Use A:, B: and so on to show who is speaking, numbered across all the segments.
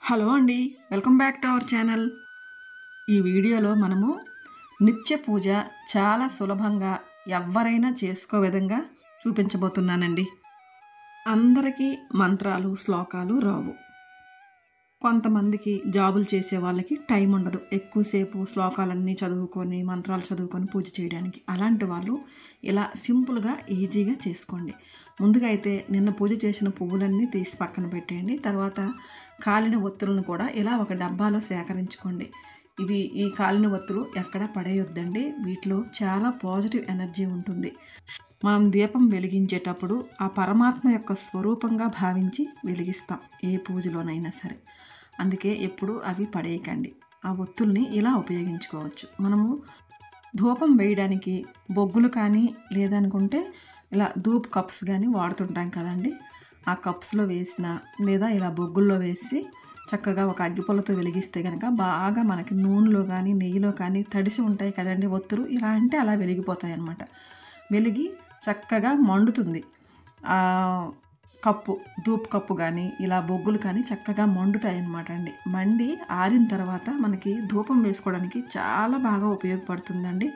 A: Hello అండి, welcome back to our channel. ఈ వీడియోలో మనము నిత్య పూజ చాలా సులభంగా ఎవరైనా చేసుకో విధంగా చూపించబోతున్నానండి. అందరికీ మంత్రాలు శ్లోకాలు రావు. కొంతమందికి జాబులు చేసే వాళ్ళకి టైం ఉండదు ఎక్కువసేపు శ్లోకాలన్నీ చదువుకొని మంత్రాలు చదువుకొని పూజ చేయడానికి. అలాంటి వాళ్ళు ఇలా సింపుల్గా ఈజీగా చేసుకోండి. ముందుగా అయితే నిన్న పూజ చేసిన పువ్వులన్నీ తీసి పక్కన పెట్టేయండి. తర్వాత కాలిన ఒత్తులను కూడా ఇలా ఒక డబ్బాలో సేకరించుకోండి. ఈ కాలిన ఒత్తులు ఎక్కడ పడేయొద్దండి. వీటిలో చాలా పాజిటివ్ ఎనర్జీ ఉంటుంది. మనం దీపం వెలిగించేటప్పుడు ఆ పరమాత్మ యొక్క స్వరూపంగా భావించి వెలిగిస్తాం ఏ పూజలోనైనా సరే. అందుకే ఎప్పుడు అవి పడేయకండి. ఆ ఒత్తుల్ని ఇలా ఉపయోగించుకోవచ్చు. మనము ధూపం వేయడానికి బొగ్గులు కానీ లేదనుకుంటే ఇలా ధూప్ కప్స్ కానీ వాడుతుంటాం కదండి. ఆ కప్స్లో వేసిన లేదా ఇలా బొగ్గుల్లో వేసి చక్కగా ఒక అగ్గిపుల్లతో వెలిగిస్తే కనుక బాగా మనకి నూనెలో కానీ నెయ్యిలో కానీ తడిసి ఉంటాయి కదండి ఒత్తులు. ఇలా అంటే అలా వెలిగిపోతాయి అన్నమాట. వెలిగి చక్కగా మండుతుంది. కప్పు ధూప్ కప్పు కానీ ఇలా బొగ్గులు కానీ చక్కగా మండుతాయి అన్నమాట అండి. మండి ఆరిన తర్వాత మనకి ధూపం వేసుకోవడానికి చాలా బాగా ఉపయోగపడుతుందండి.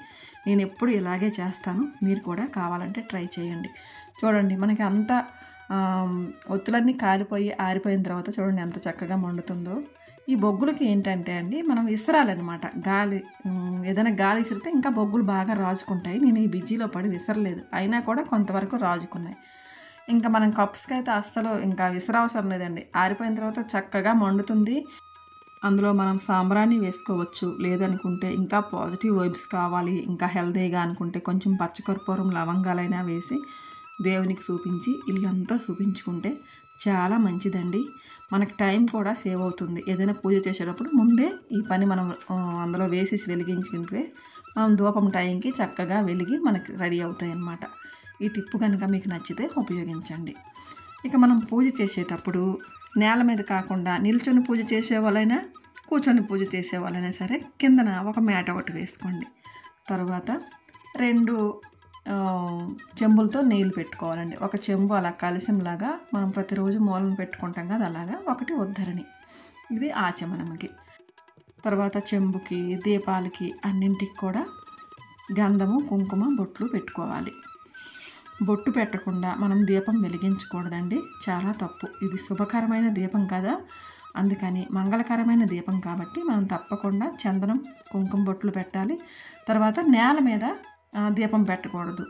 A: నేను ఎప్పుడు ఇలాగే చేస్తాను. మీరు కూడా కావాలంటే ట్రై చేయండి. చూడండి, మనకి అంతా ఒత్తులన్నీ కాలిపోయి ఆరిపోయిన తర్వాత చూడండి ఎంత చక్కగా మండుతుందో. ఈ బొగ్గులకి ఏంటంటే అండి, మనం విసరాలన్నమాట. గాలి ఏదైనా గాలి విసిరితే ఇంకా బొగ్గులు బాగా రాజుకుంటాయి. నేను ఈ బిజీలో పడి విసరలేదు, అయినా కూడా కొంతవరకు రాజుకున్నాయి. ఇంకా మనం కప్స్కి అయితే అస్సలు ఇంకా విసరవసరం లేదండి. ఆరిపోయిన తర్వాత చక్కగా మండుతుంది. అందులో మనం సాంబ్రాణి వేసుకోవచ్చు. లేదనుకుంటే ఇంకా పాజిటివ్ వైబ్స్ కావాలి, ఇంకా హెల్తీగా అనుకుంటే కొంచెం పచ్చకర్పూరం లవంగాలైనా వేసి దేవునికి చూపించి ఇల్లంతా చూపించుకుంటే చాలా మంచిదండి. మనకు టైం కూడా సేవ్ అవుతుంది. ఏదైనా పూజ చేసేటప్పుడు ముందే ఈ పని మనం అందులో వేసేసి వెలిగించుకుంటే మనం ధూపం టైంకి చక్కగా వెలిగి మనకి రెడీ అవుతాయి అన్నమాట. ఈ టిప్పు కనుక మీకు నచ్చితే ఉపయోగించండి. ఇక మనం పూజ చేసేటప్పుడు నేల మీద కాకుండా నిల్చొని పూజ చేసేవాళ్ళైనా కూర్చొని పూజ చేసేవాళ్ళైనా సరే కిందన ఒక మేట ఒకటి వేసుకోండి. తర్వాత 2 చెంబులతో నీళ్ళు పెట్టుకోవాలండి. ఒక చెంబు అలా కలశంలాగా మనం ప్రతిరోజు మూలను పెట్టుకుంటాం కదా, అలాగా ఒకటి ఉద్ధరణి. ఇది ఆచమనంకి. తర్వాత చెంబుకి దీపాలకి అన్నింటికి కూడా గంధము కుంకుమ బొట్లు పెట్టుకోవాలి. బొట్టు పెట్టకుండా మనం దీపం వెలిగించకూడదండి, చాలా తప్పు. ఇది శుభకరమైన దీపం కదా, అందుకని మంగళకరమైన దీపం కాబట్టి మనం తప్పకుండా చందనం కుంకుమ బొట్లు పెట్టాలి. తర్వాత నేల మీద దీపం పెట్టకూడదు.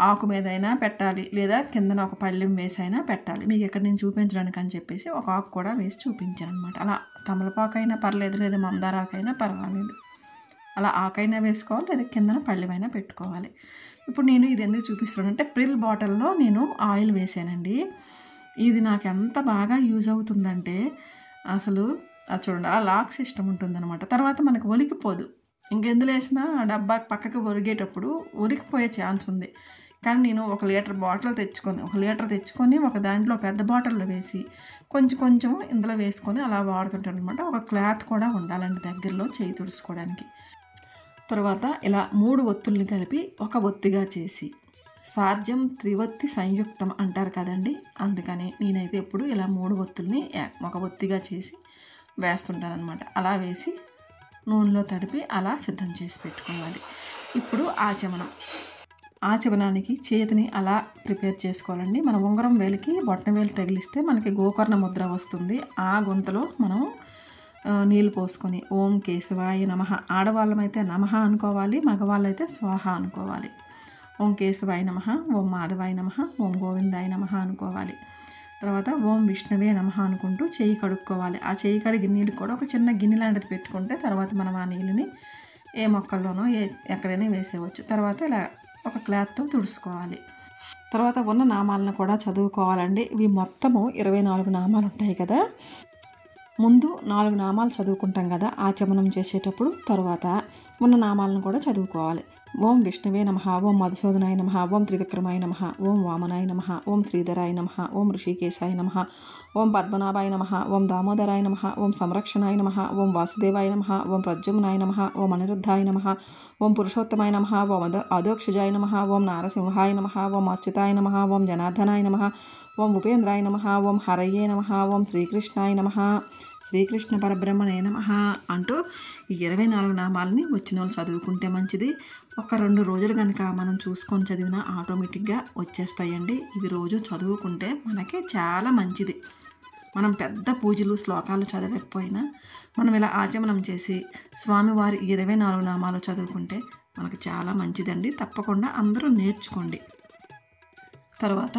A: ఆకు మీద అయినా పెట్టాలి, లేదా కిందన ఒక పళ్ళెం వేసి అయినా పెట్టాలి. మీకు ఇక్కడ నేను చూపించడానికి అని చెప్పేసి ఒక ఆకు కూడా వేసి చూపించాను అనమాట. అలా తమలపాకు అయినా పర్లేదు, లేదా మందారాకైనా పర్వాలేదు. అలా ఆకైనా వేసుకోవాలి, లేదా కిందన పళ్ళెమైనా పెట్టుకోవాలి. ఇప్పుడు నేను ఇది ఎందుకు చూపిస్తున్నానంటే ప్రిల్ బాటిల్లో నేను ఆయిల్ వేసానండి. ఇది నాకు ఎంత బాగా యూజ్ అవుతుందంటే అసలు చూడండి, అలా లాక్ సిస్టమ్ ఉంటుందన్నమాట. తర్వాత మనకు ఒలికిపోదు. ఇంకెందులో వేసినా ఆ డబ్బా పక్కకి ఒరిగేటప్పుడు ఒరికిపోయే ఛాన్స్ ఉంది. కానీ నేను 1 లీటర్ బాటిల్ తెచ్చుకొని ఒక దాంట్లో పెద్ద బాటిల్లో వేసి కొంచెం కొంచెం ఇందులో వేసుకొని అలా వాడుతుంటాను అనమాట. ఒక క్లాత్ కూడా ఉండాలండి దగ్గరలో చేయి తుడుచుకోవడానికి. తర్వాత ఇలా 3 ఒత్తుల్ని కలిపి ఒక ఒత్తిగా చేసి సాధ్యం త్రివత్తి సంయుక్తం అంటారు కదండి. అందుకని నేనైతే ఎప్పుడు ఇలా 3 ఒత్తుల్ని ఒక ఒత్తిగా చేసి వేస్తుంటాను అనమాట. అలా వేసి నూనెలో తడిపి అలా సిద్ధం చేసి పెట్టుకోవాలి. ఇప్పుడు ఆచమనానికి చేతిని అలా ప్రిపేర్ చేసుకోవాలండి. మన ఉంగరం వేలికి బొట్టన వేలు తగిలిస్తే మనకి గోకర్ణ ముద్ర వస్తుంది. ఆ గుంతలో మనం నీళ్ళు పోసుకొని ఓం కేశవాయ నమః, ఆడవాళ్ళమైతే నమః అనుకోవాలి, మగవాళ్ళైతే స్వాహ అనుకోవాలి. ఓం కేశవాయ నమః, ఓం మాధవాయ నమః, ఓం గోవిందాయ నమః అనుకోవాలి. తర్వాత ఓం విష్ణువే నమః అనుకుంటూ చేయి కడుక్కోవాలి. ఆ చేయి కడిగి నీళ్ళు కూడా ఒక చిన్న గిన్నె లాంటిది పెట్టుకుంటే తర్వాత మనం ఆ నీళ్ళని ఏ మొక్కల్లోనో ఎక్కడైనా వేసేయవచ్చు. తర్వాత ఇలా ఒక క్లాత్తో తుడుచుకోవాలి. తర్వాత ఉన్న నామాలను కూడా చదువుకోవాలండి. ఇవి మొత్తము 24 నామాలు ఉంటాయి కదా. ముందు 4 నామాలు చదువుకుంటాం కదా ఆచమనం చేసేటప్పుడు. తర్వాత ఉన్న నామాలను కూడా చదువుకోవాలి. ఓం విష్ణువే నమః, ఓం మధుసూదనాయ నమః, ఓం త్రివిక్రమాయ నమః, ఓం వామనాయ నమః, ఓం శ్రీధరాయ నమః, ఓం ఋషికేశాయ నమః, ఓం పద్మనాభాయ నమః, ఓం దామోదరాయ నమః, ఓం సంరక్షణాయ నమః, ఓం వాసుదేవాయ నమః, ఓం ప్రద్యుమ్నాయ నమః, ఓం అనిరుద్ధాయ నమః, ఓం పురుషోత్తమాయ నమః, ఓం అధోక్షజాయ నమః, ఓం నారసింహాయ నమః, ఓం అచ్యుతాయ నమః, ఓం జనార్దనాయ నమః, ఓం ఉపేంద్రాయ నమః, ఓం హరయే నమః, ఓం శ్రీకృష్ణాయ నమః, శ్రీకృష్ణ పరబ్రహ్మణే నమః అంటూ ఈ 24 నామాలని వచ్చిన వాళ్ళు చదువుకుంటే మంచిది. ఒక 2 రోజులు కనుక మనం చూసుకొని చదివినా ఆటోమేటిక్గా వచ్చేస్తాయండి. ఇవి రోజు చదువుకుంటే మనకి చాలా మంచిది. మనం పెద్ద పూజలు శ్లోకాలు చదవకపోయినా మనం ఇలా ఆచమనం చేసి స్వామివారి 24 నామాలు చదువుకుంటే మనకు చాలా మంచిదండి. తప్పకుండా అందరూ నేర్చుకోండి. తర్వాత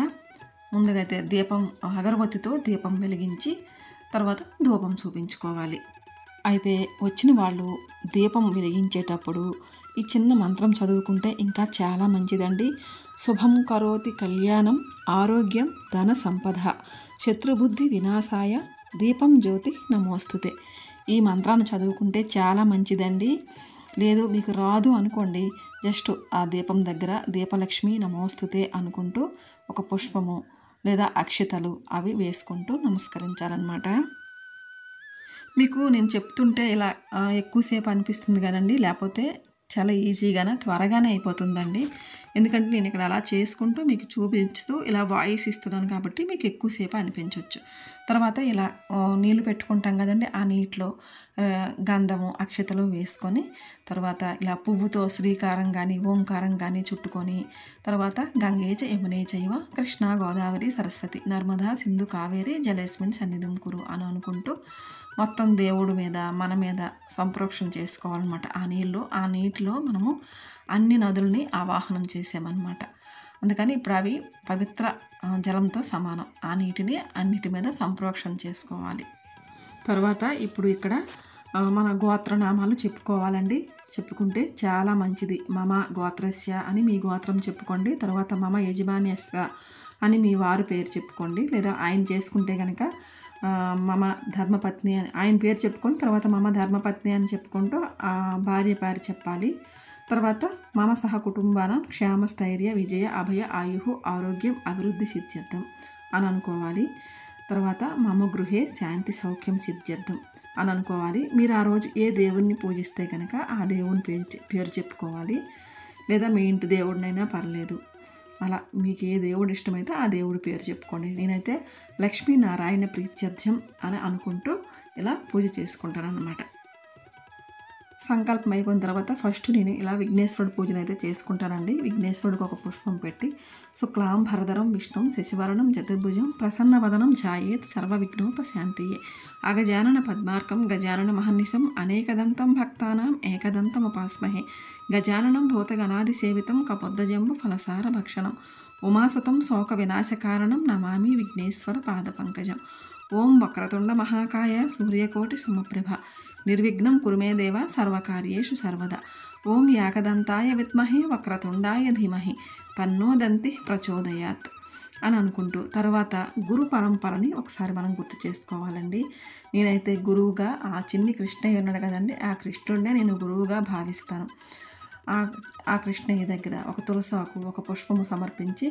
A: ముందుగా అయితే దీపం అగరబత్తితో దీపం వెలిగించి తర్వాత ధూపం చూపించుకోవాలి. అయితే వచ్చిన వాళ్ళు దీపం వెలిగించేటప్పుడు ఈ చిన్న మంత్రం చదువుకుంటే ఇంకా చాలా మంచిదండి. శుభం కరోతి కళ్యాణం ఆరోగ్యం ధన సంపద శత్రుబుద్ధి వినాశాయ దీపం జ్యోతి నమోస్తుతే. ఈ మంత్రాన్ని చదువుకుంటే చాలా మంచిదండి. లేదు మీకు రాదు అనుకోండి, జస్ట్ ఆ దీపం దగ్గర దీపలక్ష్మి నమోస్తుతే అనుకుంటూ ఒక పుష్పము లేదా అక్షతలు అవి వేసుకుంటూ నమస్కరించాలన్నమాట. మీకు నేను చెప్తుంటే ఇలా ఎక్కువసేపు అనిపిస్తుంది కదండి, లేకపోతే చాలా ఈజీగానే త్వరగానే అయిపోతుందండి. ఎందుకంటే నేను ఇక్కడ అలా చేసుకుంటూ మీకు చూపించుతూ ఇలా వాయిస్ ఇస్తున్నాను కాబట్టి మీకు ఎక్కువసేపు అనిపించవచ్చు. తర్వాత ఇలా నీళ్ళు పెట్టుకుంటాం కదండి, ఆ నీటిలో గంధము అక్షతలు వేసుకొని తర్వాత ఇలా పువ్వుతో శ్రీకారం కానీ ఓంకారం కానీ చుట్టుకొని తర్వాత గంగేచ యమునే చైవ కృష్ణా గోదావరి సరస్వతి నర్మదా సింధు కావేరి జలేస్మిన్ సన్నిధిం కురు అని అనుకుంటూ మొత్తం దేవుడి మీద మన మీద సంప్రోక్షణ చేసుకోవాలన్నమాట. ఆ నీటిలో మనము అన్ని నదుల్ని ఆవాహనం చేసామన్నమాట. అందుకని ఇప్పుడు అవి పవిత్ర జలంతో సమానం. ఆ నీటిని అన్నిటి మీద సంప్రోక్షణ చేసుకోవాలి. తర్వాత ఇప్పుడు ఇక్కడ మన గోత్రనామాలు చెప్పుకోవాలండి. చెప్పుకుంటే చాలా మంచిది. మమ గోత్రస్య అని మీ గోత్రం చెప్పుకోండి. తర్వాత మమ యజమాన్యస్య అని మీ వారి పేరు చెప్పుకోండి. లేదా ఆయన చేసుకుంటే కనుక మమ ధర్మపత్ని అని ఆయన పేరు చెప్పుకొని తర్వాత మమ ధర్మపత్ని అని చెప్పుకుంటూ ఆ భార్య పేరు చెప్పాలి. తర్వాత మమ సహ కుటుంబానం క్షేమ స్థైర్య విజయ అభయ ఆయుః ఆరోగ్యం అభివృద్ధి సిద్ధ్యర్థం అని అనుకోవాలి. తర్వాత మమ గృహే శాంతి సౌఖ్యం సిద్ధ్యర్థం అని అనుకోవాలి. మీరు ఆ రోజు ఏ దేవుణ్ణి పూజిస్తే కనుక ఆ దేవుని పేరు చెప్పుకోవాలి. లేదా మీ ఇంటి దేవుడినైనా పర్లేదు, అలా మీకు ఏ దేవుడు ఇష్టమైతే ఆ దేవుడి పేరు చెప్పుకోండి. నేనైతే లక్ష్మీనారాయణ ప్రీత్యర్థం అని అనుకుంటూ ఇలా పూజ చేసుకుంటాను అన్నమాట. సంకల్పం అయిపోయిన తర్వాత ఫస్ట్ నేను ఇలా విఘ్నేశ్వరుడు పూజను అయితే చేసుకుంటానండి. విఘ్నేశ్వరుడికి ఒక పుష్పం పెట్టి శుక్లాం భరధరం విష్ణుం శశివరణం చతుర్భుజం ప్రసన్నవదనం ఝాయేత్ సర్వ విఘ్నోపశాంతియే అగజానన పద్మార్కం గజానన మహర్నిశం అనేకదంతం భక్తానాం ఏకదంతం ఉపాస్మహే గజాననం భూతగణాది సేవితం కపోద్దజంబు ఫలసార భక్షణం ఉమాసుతం శోక వినాశకారణం నమామి విఘ్నేశ్వర పాద పంకజం. ఓం వక్రతుండ మహాకాయ సూర్యకోటి సమప్రభ నిర్విఘ్నం కురుమే దేవ సర్వకార్యేషు సర్వదా ఓం యాకదంతాయ విద్మహే వక్రతుండాయ ధీమహి తన్నో దంతి ప్రచోదయాత్ అని అనుకుంటూ తర్వాత గురు పరంపరని ఒకసారి మనం గుర్తు చేసుకోవాలండి. నేనైతే గురువుగా ఆ చిన్ని కృష్ణయ్య ఉన్నాడు కదండి, ఆ కృష్ణుడినే నేను గురువుగా భావిస్తాను. ఆ కృష్ణయ్య దగ్గర ఒక తులసాకు ఒక పుష్పము సమర్పించి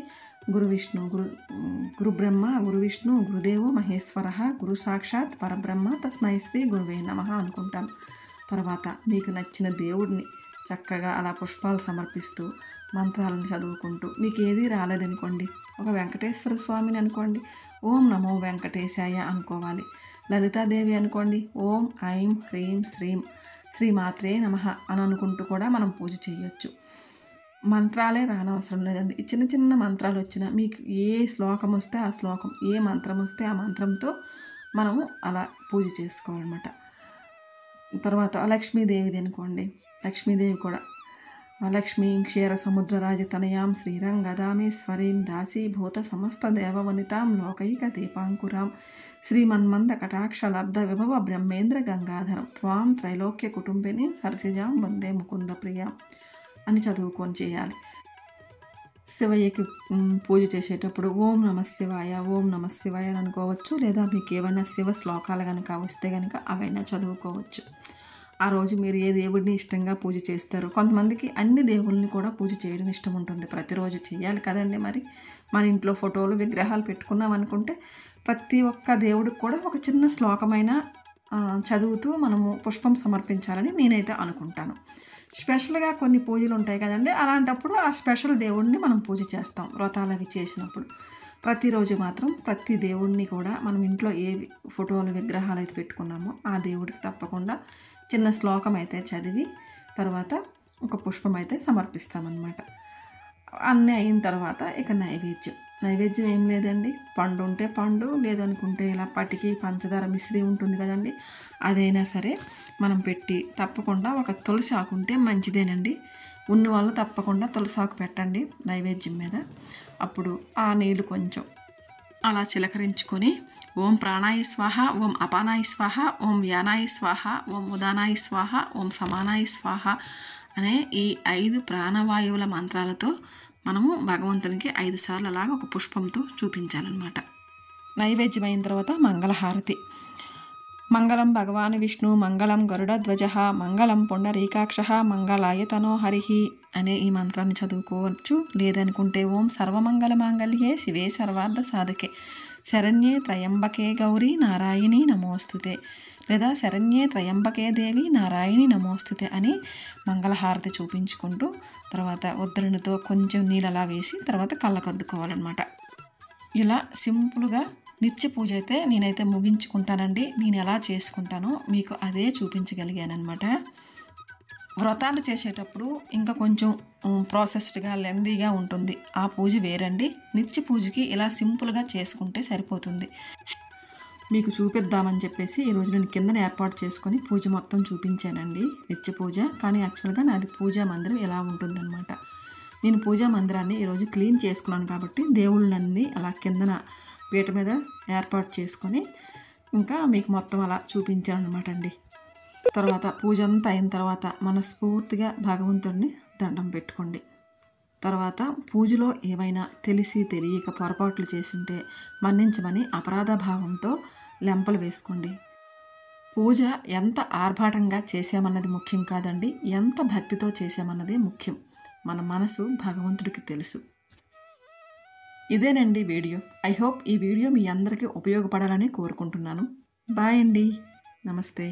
A: గురు బ్రహ్మ గురు విష్ణు గురుదేవో మహేశ్వర గురు సాక్షాత్ పరబ్రహ్మ తస్మై శ్రీ గురువే నమః అనుకుంటాను. తర్వాత మీకు నచ్చిన దేవుడిని చక్కగా అలా పుష్పాలు సమర్పిస్తూ మంత్రాలను చదువుకుంటూ మీకు ఏదీ రాలేదనుకోండి, ఒక వెంకటేశ్వర స్వామిని అనుకోండి, ఓం నమో వెంకటేశాయ అనుకోవాలి. లలితాదేవి అనుకోండి, ఓం ఐం హ్రీం శ్రీం శ్రీమాత్రే నమః అని అనుకుంటూ కూడా మనం పూజ చేయొచ్చు. మంత్రాలే రానవసరం లేదండి. ఈ చిన్న చిన్న మంత్రాలు వచ్చినా మీకు ఏ శ్లోకం వస్తే ఆ శ్లోకం, ఏ మంత్రం వస్తే ఆ మంత్రంతో మనము అలా పూజ చేసుకోవాలన్నమాట. తర్వాత లక్ష్మీదేవిది అనుకోండి, లక్ష్మీదేవి కూడా లక్ష్మీం క్షీర సముద్రరాజతనయాం శ్రీరంగదామేశ్వరీం దాసీభూత సమస్త దేవవనితాం లోకైక దీపాంకురాం శ్రీమన్మంద కటాక్షలబ్ధ విభవ బ్రహ్మేంద్ర గంగాధరం త్వాం త్రైలోక్య కుటుంబిని సరసిజాం వందే ముకుంద ప్రియాం అని చదువుకొని చేయాలి. శివయ్యకి పూజ చేసేటప్పుడు ఓం నమః శివాయ ఓం నమః శివాయ అని అనుకోవచ్చు. లేదా మీకు ఏమైనా శివ శ్లోకాలు కనుక వస్తే కనుక అవైనా చదువుకోవచ్చు. ఆ రోజు మీరు ఏ దేవుడిని ఇష్టంగా పూజ చేస్తారు. కొంతమందికి అన్ని దేవుళ్ళని కూడా పూజ చేయడం ఇష్టం ఉంటుంది. ప్రతిరోజు చేయాలి కదండి. మరి మన ఇంట్లో ఫోటోలు విగ్రహాలు పెట్టుకున్నాం అనుకుంటే ప్రతి ఒక్క దేవుడికి కూడా ఒక చిన్న శ్లోకమైన చదువుతూ మనము పుష్పం సమర్పించాలని నేనైతే అనుకుంటాను. స్పెషల్గా కొన్ని పూజలు ఉంటాయి కదండి, అలాంటప్పుడు ఆ స్పెషల్ దేవుడిని మనం పూజ చేస్తాం వ్రతాలు అవి చేసినప్పుడు. ప్రతిరోజు మాత్రం ప్రతి దేవుడిని కూడా మనం ఇంట్లో ఏ ఫోటోలు విగ్రహాలు అయితే పెట్టుకున్నామో ఆ దేవుడికి తప్పకుండా చిన్న శ్లోకం అయితే చదివి తర్వాత ఒక పుష్పం అయితే సమర్పిస్తామన్నమాట. అన్నీ అయిన తర్వాత ఇక నైవేద్యం ఏం లేదండి, పండు ఉంటే పండు, లేదనుకుంటే ఇలా పటికి పంచదార మిశ్రీ ఉంటుంది కదండి, అదైనా సరే మనం పెట్టి తప్పకుండా ఒక తులసి ఆకు ఉంటే మంచిదేనండి. ఉన్న వాళ్ళు తప్పకుండా తులసి ఆకు పెట్టండి నైవేద్యం మీద. అప్పుడు ఆ నీళ్ళు కొంచెం అలా చిలకరించుకొని ఓం ప్రాణాయ స్వాహ, ఓం అపానాయ స్వాహ, ఓం వ్యానాయ స్వాహ, ఓం ఉదానాయ స్వాహ, ఓం సమానాయ స్వాహ అనే ఈ 5 ప్రాణవాయువుల మంత్రాలతో మనము భగవంతునికి 5 సార్లు అలాగా ఒక పుష్పంతో చూపించాలన్నమాట. నైవేద్యం అయిన తర్వాత మంగళహారతి. మంగళం భగవాన్ విష్ణు, మంగళం గరుడధ్వజ, మంగళం పుండరీకాక్ష, మంగళాయ తనో హరి అనే ఈ మంత్రాన్ని చదువుకోవచ్చు. లేదనుకుంటే ఓం సర్వమంగళ మాంగళ్యే శివే సర్వార్థ సాధకే శరణ్యే త్రయంబకే గౌరీ నారాయణి నమోస్తుతే, లేదా శరణ్యే త్రయంబకే దేవి నారాయణి నమోస్తుతే అని మంగళహారతి చూపించుకుంటూ తర్వాత ఉద్ధరణితో కొంచెం నీళ్ళు అలా వేసి తర్వాత కళ్ళకద్దుకోవాలన్నమాట. ఇలా సింపుల్గా నిత్య పూజ అయితే నేనైతే ముగించుకుంటానండి. నేను ఎలా చేసుకుంటానో మీకు అదే చూపించగలిగానమాట. వ్రతాలు చేసేటప్పుడు ఇంకా కొంచెం ప్రాసెస్డ్గా లెందీగా ఉంటుంది, ఆ పూజ వేరండి. నిత్య పూజకి ఇలా సింపుల్గా చేసుకుంటే సరిపోతుంది. మీకు చూపిద్దామని చెప్పేసి ఈరోజు నేను కిందన ఏర్పాటు చేసుకొని పూజ మొత్తం చూపించానండి, నిత్య పూజ. కానీ యాక్చువల్గా నాది పూజా మందిరం ఎలా ఉంటుందన్నమాట. నేను పూజా మందిరాన్ని ఈరోజు క్లీన్ చేసుకున్నాను కాబట్టి దేవుళ్ళన్నీ అలా కిందన పీట మీద ఏర్పాటు చేసుకొని ఇంకా మీకు మొత్తం అలా చూపించాను అనమాట అండి. తర్వాత పూజ అంతా అయిన తర్వాత మనస్ఫూర్తిగా భగవంతుడిని దండం పెట్టుకోండి. తర్వాత పూజలో ఏవైనా తెలిసి తెలియక పొరపాట్లు చేసుంటే మన్నించమని అపరాధ భావంతో లెంపలు వేసుకోండి. పూజ ఎంత ఆర్భాటంగా చేసామన్నది ముఖ్యం కాదండి, ఎంత భక్తితో చేసామన్నదే ముఖ్యం. మన మనసు భగవంతుడికి తెలుసు. ఇదేనండి వీడియో. ఐ హోప్ ఈ వీడియో మీ అందరికీ ఉపయోగపడాలని కోరుకుంటున్నాను. బాయ్ అండి, నమస్తే.